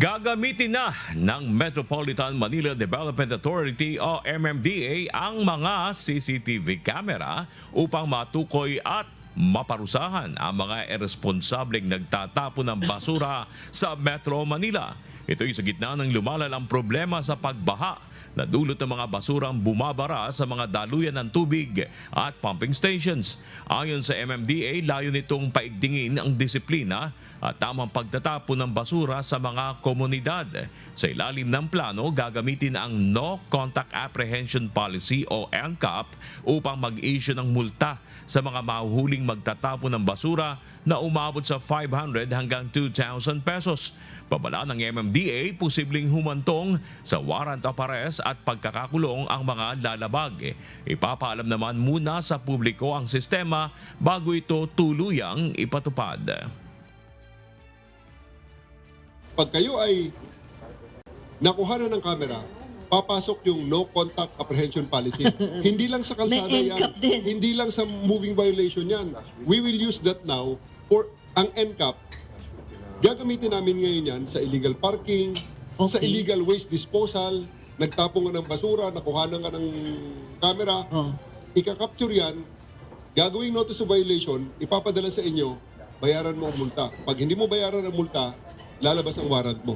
Gagamitin na ng Metropolitan Manila Development Authority o MMDA ang mga CCTV camera upang matukoy at maparusahan ang mga irresponsableng nagtatapon ng basura sa Metro Manila. Ito'y sa gitna ng lumalalang problema sa pagbaha na dulot ng mga basurang bumabara sa mga daluyan ng tubig at pumping stations. Ayon sa MMDA, layo nitong paigtingin ang disiplina at tamang pagtatapon ng basura sa mga komunidad. Sa ilalim ng plano, gagamitin ang No Contact Apprehension Policy o NCAP upang mag-issue ng multa sa mga mahuhuling magtatapon ng basura na umabot sa 500 hanggang 2,000 pesos. Babala ng MMDA, posibleng humantong sa warrant of arrest at pagkakakulong ang mga lalabag. Ipapaalam naman muna sa publiko ang sistema bago ito tuluyang ipatupad. Pag kayo ay nakuha na ng camera, papasok yung no contact apprehension policy. Hindi lang sa kalsada May yan. NCAP din. Hindi lang sa moving violation yan. We will use that now for ang NCAP. Gagamitin namin ngayon yan sa illegal parking, sa Okay. illegal waste disposal, nagtapong ka ng basura, nakuha na ka ng camera, Oh. ika-capture yan, gagawing notice of violation, ipapadala sa inyo, bayaran mo ang multa. Pag hindi mo bayaran ang multa, lalabas ang warrant mo.